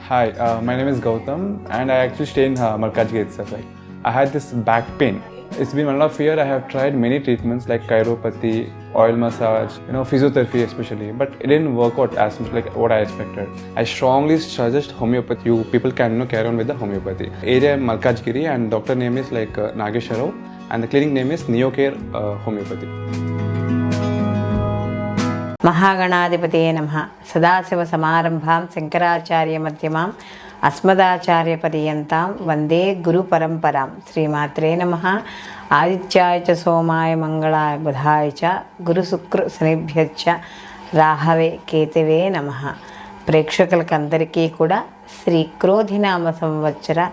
Hi, my name is Gautam, and I actually stay in Markajgi itself. Like, I had this back pain. It's been 1.5 years. I have tried many treatments like chiropathy, oil massage, physiotherapy especially, but it didn't work out as much like what I expected. I strongly suggest homeopathy. You people can carry on with the homeopathy. Area Malkajgiri, and doctor name is like Nageshwar Rao, and the clinic name is Neocare Homeopathy. మహాగణాధిపతయే నమః. సదాశివ సమారంభాం శంకరాచార్య మధ్యమాం అస్మదాచార్య పర్యంతాం వందే గురు పరంపరాం. శ్రీమాత్రే నమః. ఆదిత్యాయ చ సోమాయ మంగళాయ బుధాయ చ గురు శుక్ర శనిభ్యశ్చ రాహవే కేతవే నమః. ప్రేక్షకులకందరికీ కూడా శ్రీ క్రోధినామ సంవత్సర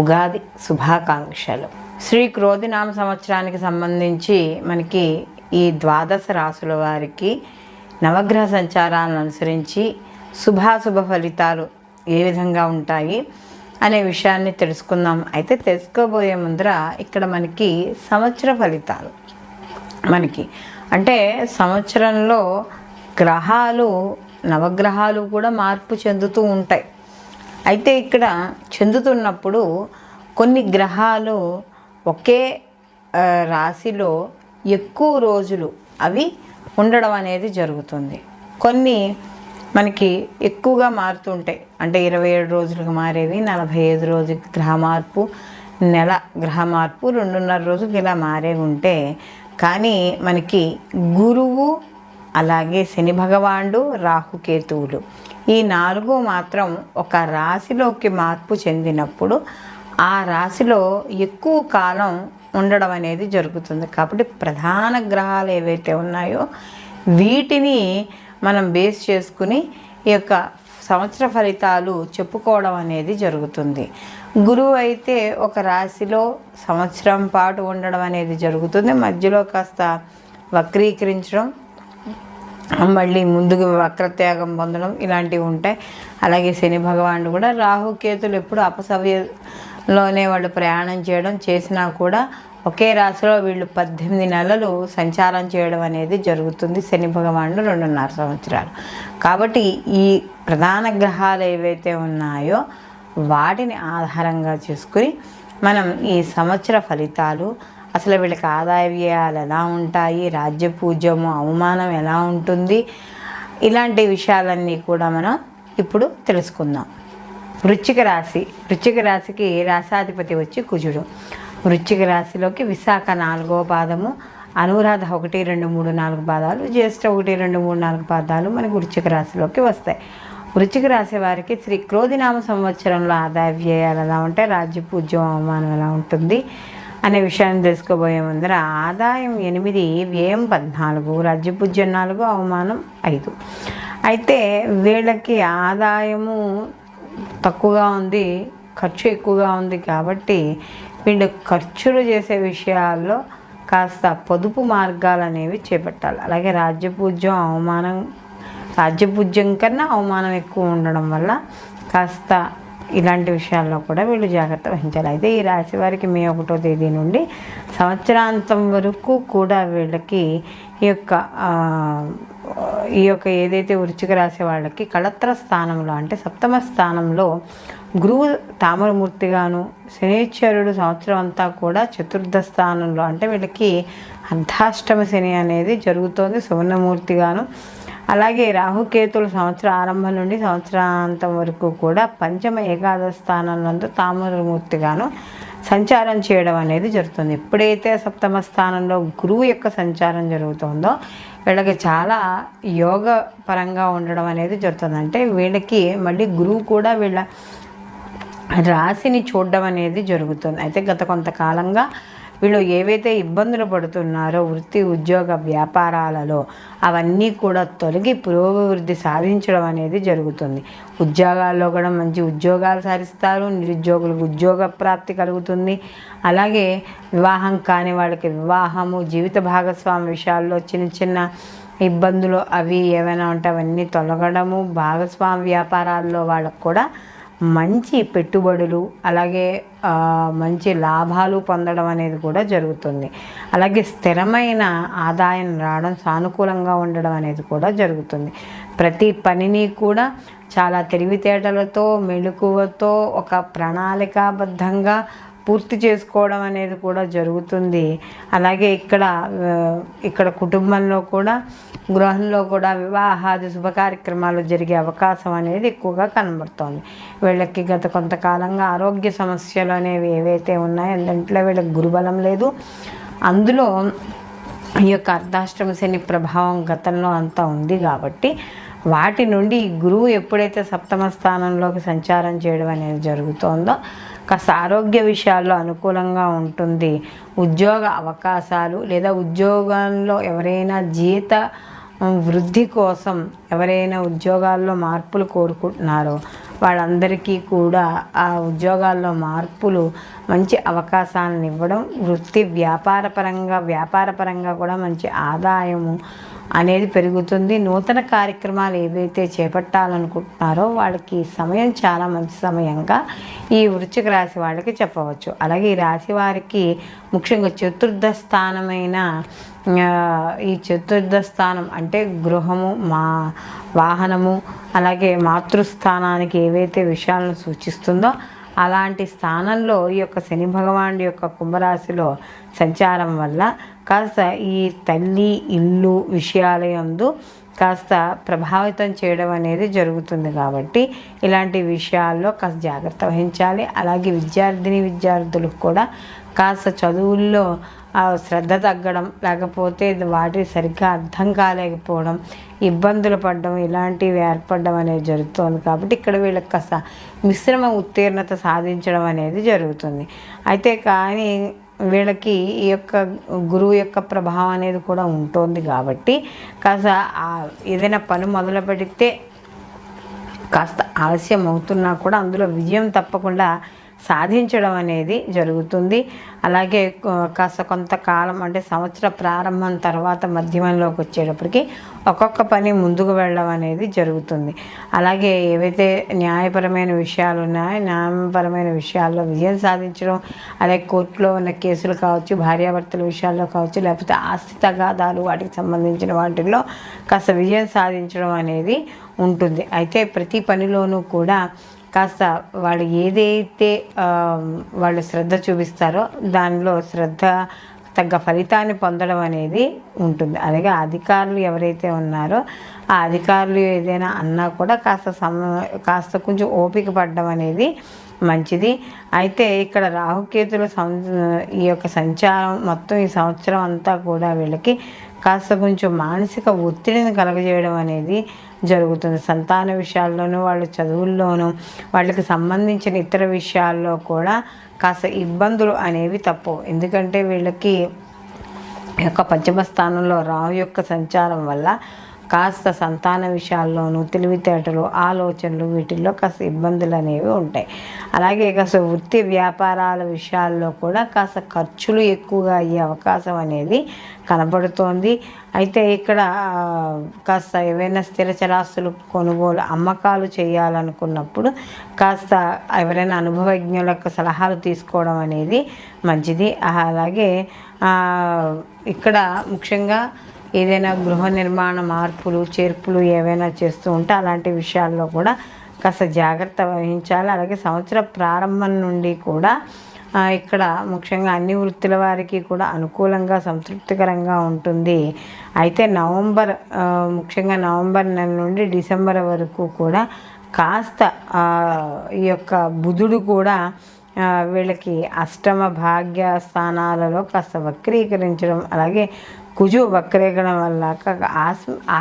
ఉగాది శుభాకాంక్షలు. శ్రీ క్రోధినామ సంవత్సరానికి సంబంధించి మనకి ఈ ద్వాదశ రాసుల వారికి నవగ్రహ సంచారాలను అనుసరించి శుభాశుభ ఫలితాలు ఏ విధంగా ఉంటాయి అనే విషయాన్ని తెలుసుకుందాం. అయితే తెలుసుకోబోయే ముందర ఇక్కడ మనకి సంవత్సర ఫలితాలు అంటే సంవత్సరంలో గ్రహాలు నవగ్రహాలు కూడా మార్పు చెందుతూ ఉంటాయి. అయితే ఇక్కడ చెందుతున్నప్పుడు కొన్ని గ్రహాలు ఒకే రాశిలో ఎక్కువ రోజులు అవి ఉండడం అనేది జరుగుతుంది. కొన్ని మనకి ఎక్కువగా మారుతుంటాయి. అంటే 27 రోజులకు మారేవి, 45 రోజులకి గ్రహ మార్పు, నెల గ్రహ మార్పు, 2.5 రోజులకి ఇలా మారేవి ఉంటే, కానీ మనకి గురువు అలాగే శని భగవానుడు రాహుకేతువులు ఈ 4 మాత్రం ఒక రాశిలోకి మార్పు చెందినప్పుడు ఆ రాశిలో ఎక్కువ కాలం ఉండడం అనేది జరుగుతుంది. కాబట్టి ప్రధాన గ్రహాలు ఏవైతే ఉన్నాయో వీటిని మనం బేస్ చేసుకుని ఈ యొక్క సంవత్సర ఫలితాలు చెప్పుకోవడం అనేది జరుగుతుంది. గురువు అయితే ఒక రాశిలో సంవత్సరం పాటు ఉండడం అనేది జరుగుతుంది. మధ్యలో కాస్త వక్రీకరించడం, మళ్ళీ ముందుకు వక్రత్యాగం పొందడం ఇలాంటివి ఉంటాయి. అలాగే శని భగవానుడు కూడా రాహుకేతులు ఎప్పుడు అపసవ్యంలోనే వాళ్ళు ప్రయాణం చేయడం చేసినా కూడా ఒకే రాశిలో వీళ్ళు 18 నెలలు సంచారం చేయడం అనేది జరుగుతుంది. శని భగవానుడు 2.5 సంవత్సరాలు. కాబట్టి ఈ ప్రధాన గ్రహాలు ఏవైతే ఉన్నాయో వాటిని ఆధారంగా చేసుకుని మనం ఈ సంవత్సర ఫలితాలు, అసలు వీళ్ళకి ఆదాయ వ్యయాలు ఎలా ఉంటాయి, రాజ్యపూజ్యము అవమానం ఎలా ఉంటుంది, ఇలాంటి విషయాలన్నీ కూడా మనం ఇప్పుడు తెలుసుకుందాం. వృశ్చిక రాశికి రాశాధిపతి వచ్చి కుజుడు. వృశ్చిక రాశిలోకి విశాఖ 4వ పాదము, అనురాధ 1, 2, 3, 4 పాదాలు, జ్యేష్ఠ 1, 2, 3, 4 పాదాలు మనకి వృశ్చిక రాశిలోకి వస్తాయి. వృశ్చిక రాశి వారికి శ్రీ క్రోధినామ సంవత్సరంలో ఆదాయ వ్యయాలు ఎలా ఉంటాయి, రాజ్యపూజ్యం అవమానం ఎలా ఉంటుంది అనే విషయాన్ని తెలుసుకోబోయే ముందర ఆదాయం 8, వ్యయం 14, రాజ్యపూజ్యం 4, అవమానం 5. అయితే వీళ్ళకి ఆదాయము తక్కువగా ఉంది, ఖర్చు ఎక్కువగా ఉంది. కాబట్టి వీళ్ళు ఖర్చులు చేసే విషయాల్లో కాస్త పొదుపు మార్గాలు అనేవి చేపట్టాలి. అలాగే రాజ్యపూజ్యం కన్నా అవమానం ఎక్కువ ఉండడం వల్ల కాస్త ఇలాంటి విషయాల్లో కూడా వీళ్ళు జాగ్రత్త వహించాలి. అయితే ఈ రాశి వారికి మే 1వ తేదీ నుండి సంవత్సరాంతం వరకు కూడా వీళ్ళకి ఈ యొక్క ఏదైతే వృశ్చిక రాశి వాళ్ళకి కళత్ర స్థానంలో అంటే 7వ స్థానంలో గురువు తామరమూర్తిగాను, శనీశ్వరుడు సంవత్సరం అంతా కూడా 4థ స్థానంలో అంటే వీళ్ళకి అర్ధాష్టమ శని అనేది జరుగుతోంది సువర్ణమూర్తిగాను. అలాగే రాహుకేతులు సంవత్సరం ఆరంభం నుండి సంవత్సరాంతం వరకు కూడా 5వ ఏకాదశ స్థానంలో తామరమూర్తిగాను సంచారం చేయడం అనేది జరుగుతుంది. ఎప్పుడైతే 7వ స్థానంలో గురువు యొక్క సంచారం జరుగుతుందో వీళ్ళకి చాలా యోగ పరంగా ఉండడం అనేది జరుగుతుంది. అంటే వీళ్ళకి మళ్ళీ గురువు కూడా వీళ్ళ రాశిని చూడడం అనేది జరుగుతుంది. అయితే గత కొంతకాలంగా వీళ్ళు ఏవైతే ఇబ్బందులు పడుతున్నారో వృత్తి, ఉద్యోగ, వ్యాపారాలలో అవన్నీ కూడా తొలగి పురోభివృద్ధి సాధించడం అనేది జరుగుతుంది. ఉద్యోగాల్లో కూడా మంచి ఉద్యోగాలు సాధిస్తారు, నిరుద్యోగులకు ఉద్యోగ ప్రాప్తి కలుగుతుంది. అలాగే వివాహం కాని వాళ్ళకి వివాహము, జీవిత భాగస్వామి విషయాల్లో చిన్న ఇబ్బందులు అవి ఏమైనా ఉంటే అవన్నీ తొలగడము, భాగస్వామి వ్యాపారాల్లో వాళ్ళకు కూడా మంచి పెట్టుబడులు అలాగే మంచి లాభాలు పొందడం అనేది కూడా జరుగుతుంది. అలాగే స్థిరమైన ఆదాయం రావడం, సానుకూలంగా ఉండడం అనేది కూడా జరుగుతుంది. ప్రతి పనిని కూడా చాలా తెలివితేటలతో, మెలకువతో, ఒక ప్రణాళికాబద్ధంగా పూర్తి చేసుకోవడం అనేది కూడా జరుగుతుంది. అలాగే ఇక్కడ కుటుంబంలో కూడా, గృహంలో కూడా వివాహాది శుభ కార్యక్రమాలు జరిగే అవకాశం అనేది ఎక్కువగా కనబడుతోంది. వీళ్ళకి గత కొంతకాలంగా ఆరోగ్య సమస్యలు అనేవి ఏవైతే ఉన్నాయో దాంట్లో వీళ్ళకి గురుబలం లేదు. అందులో ఈ యొక్క అర్ధాష్టమ శని ప్రభావం గతంలో అంతా ఉంది కాబట్టి వాటి నుండి గురువు ఎప్పుడైతే సప్తమ స్థానంలోకి సంచారం చేయడం అనేది జరుగుతోందో కాస్త ఆరోగ్య విషయాల్లో అనుకూలంగా ఉంటుంది. ఉద్యోగ అవకాశాలు లేదా ఉద్యోగంలో ఎవరైనా జీత వృద్ధి కోసం ఎవరైనా ఉద్యోగాల్లో మార్పులు కోరుకుంటున్నారో వాళ్ళందరికీ కూడా ఆ ఉద్యోగాల్లో మార్పులు మంచి అవకాశాలను ఇవ్వడం, వృత్తి వ్యాపారపరంగా కూడా మంచి ఆదాయము అనేది పెరుగుతుంది. నూతన కార్యక్రమాలు ఏవైతే చేపట్టాలనుకుంటున్నారో వాళ్ళకి సమయం చాలా మంచి సమయంగా ఈ వృశ్చిక రాశి వాళ్ళకి చెప్పవచ్చు. అలాగే ఈ రాశి వారికి ముఖ్యంగా చతుర్థ స్థానమైన ఈ చతుర్థ స్థానం అంటే గృహము, వాహనము, అలాగే మాతృస్థానానికి ఏవైతే విషయాలను సూచిస్తుందో అలాంటి స్థానంలో ఈ యొక్క శని భగవానుడి యొక్క కుంభరాశిలో సంచారం వల్ల కాస్త ఈ తల్లి, ఇల్లు విషయాల యందు కాస్త ప్రభావితం చేయడం అనేది జరుగుతుంది. కాబట్టి ఇలాంటి విషయాల్లో కాస్త జాగ్రత్త వహించాలి. అలాగే విద్యార్థులకు కూడా కాస్త చదువుల్లో శ్రద్ధ తగ్గడం, లేకపోతే వాటి సరిగ్గా అర్థం కాలేకపోవడం, ఇబ్బందులు పడడం ఇలాంటివి ఏర్పడడం అనేది జరుగుతుంది. కాబట్టి ఇక్కడ వీళ్ళకి కాస్త మిశ్రమ ఉత్తీర్ణత సాధించడం అనేది జరుగుతుంది. అయితే కానీ వీళ్ళకి ఈ యొక్క గురువు యొక్క ప్రభావం అనేది కూడా ఉంటుంది. కాబట్టి కాస్త ఏదైనా పని మొదలు పెడితే కాస్త ఆలస్యం అవుతున్నా కూడా అందులో విజయం తప్పకుండా సాధించడం అనేది జరుగుతుంది. అలాగే కాస్త కొంతకాలం అంటే సంవత్సర ప్రారంభం తర్వాత మధ్యమంలోకి వచ్చేటప్పటికి ఒక్కొక్క పని ముందుకు వెళ్ళడం అనేది జరుగుతుంది. అలాగే ఏవైతే న్యాయపరమైన విషయాలు ఉన్నాయో న్యాయపరమైన విషయాల్లో విజయం సాధించడం, అలాగే కోర్టులో ఉన్న కేసులు కావచ్చు, భార్యాభర్తల విషయాల్లో కావచ్చు, లేకపోతే ఆస్తి తగాదాలు వాటికి సంబంధించిన వాటిల్లో కాస్త విజయం సాధించడం అనేది ఉంటుంది. అయితే ప్రతి పనిలోనూ కూడా కాస్త వాళ్ళు ఏదైతే వాళ్ళు శ్రద్ధ చూపిస్తారో దానిలో శ్రద్ధ తగ్గ ఫలితాన్ని పొందడం అనేది ఉంటుంది. అలాగే అధికారులు ఎవరైతే ఉన్నారో ఆ అధికారులు ఏదైనా అన్నా కూడా కాస్త కొంచెం ఓపిక పడడం అనేది మంచిది. అయితే ఇక్కడ రాహుకేతుల ఈ యొక్క సంచారం మొత్తం ఈ సంవత్సరం అంతా కూడా వీళ్ళకి కాస్త కొంచెం మానసిక ఒత్తిడిని కలగజేయడం అనేది జరుగుతుంది. సంతాన విషయాల్లోనూ, వాళ్ళ చదువుల్లోనూ, వాళ్ళకి సంబంధించిన ఇతర విషయాల్లో కూడా కాస్త ఇబ్బందులు అనేవి తప్పవు. ఎందుకంటే వీళ్ళకి యొక్క పంచమ స్థానంలో రాహు యొక్క సంచారం వల్ల కాస్త సంతాన విషయాల్లోనూ, తెలివితేటలు, ఆలోచనలు వీటిల్లో కాస్త ఇబ్బందులు అనేవి ఉంటాయి. అలాగే కాస్త వృత్తి వ్యాపారాల విషయాల్లో కూడా కాస్త ఖర్చులు ఎక్కువగా అయ్యే అవకాశం అనేది కనబడుతోంది. అయితే ఇక్కడ కాస్త ఏవైనా స్థిర చరాస్తులు కొనుగోలు, అమ్మకాలు చేయాలనుకున్నప్పుడు కాస్త ఎవరైనా అనుభవజ్ఞులకు సలహాలు తీసుకోవడం అనేది మంచిది. అలాగే ఇక్కడ ముఖ్యంగా ఏదైనా గృహ నిర్మాణ మార్పులు, చేర్పులు ఏవైనా చేస్తూ ఉంటే అలాంటి విషయాల్లో కూడా కాస్త జాగ్రత్త వహించాలి. అలాగే సంవత్సర ప్రారంభం నుండి కూడా ఇక్కడ ముఖ్యంగా అన్ని వృత్తుల వారికి కూడా అనుకూలంగా సంతృప్తికరంగా ఉంటుంది. అయితే ముఖ్యంగా నవంబర్ నెల నుండి డిసెంబర్ వరకు కూడా కాస్త ఈ యొక్క బుధుడు కూడా వీళ్ళకి అష్టమ భాగ్య స్థానాలలో కాస్త వక్రీకరించడం, అలాగే కుజు వక్రీకరణ వల్ల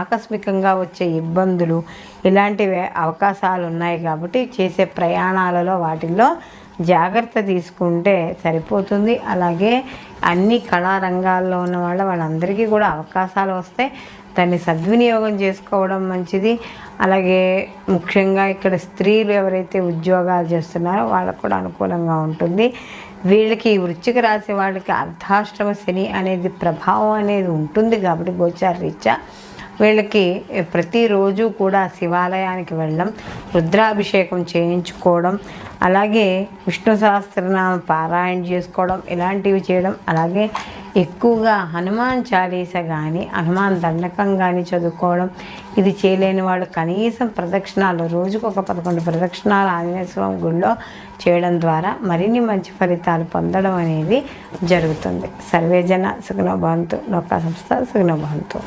ఆకస్మికంగా వచ్చే ఇబ్బందులు ఇలాంటివి అవకాశాలు ఉన్నాయి. కాబట్టి చేసే ప్రయాణాలలో వాటిల్లో జాగ్రత్త తీసుకుంటే సరిపోతుంది. అలాగే అన్ని కళారంగాల్లో ఉన్న వాళ్ళందరికీ కూడా అవకాశాలు వస్తాయి. దాన్ని సద్వినియోగం చేసుకోవడం మంచిది. అలాగే ముఖ్యంగా ఇక్కడ స్త్రీలు ఎవరైతే ఉద్యోగాలు చేస్తున్నారో వాళ్ళకు కూడా అనుకూలంగా ఉంటుంది. వీళ్ళకి వృశ్చిక రాశి వాళ్ళకి అర్ధాష్టమ శని అనేది ప్రభావం అనేది ఉంటుంది. కాబట్టి గోచార రీత్యా వీళ్ళకి ప్రతిరోజు కూడా శివాలయానికి వెళ్ళడం, రుద్రాభిషేకం చేయించుకోవడం, అలాగే విష్ణు సహస్రనామ పారాయణ చేసుకోవడం ఇలాంటివి చేయడం, అలాగే ఎక్కువగా హనుమాన్ చాలీస కానీ హనుమాన్ దండకం కానీ చదువుకోవడం, ఇది చేయలేని వాళ్ళు కనీసం ప్రదక్షిణాలు రోజుకు ఒక 11 ప్రదక్షిణాలు ఆంజనేయ స్వామి గుడిలో చేయడం ద్వారా మరిన్ని మంచి ఫలితాలు పొందడం అనేది జరుగుతుంది. సర్వేజన సుఖినో భవంతు. లోకా సంస్థ సుఖినో భవంతు.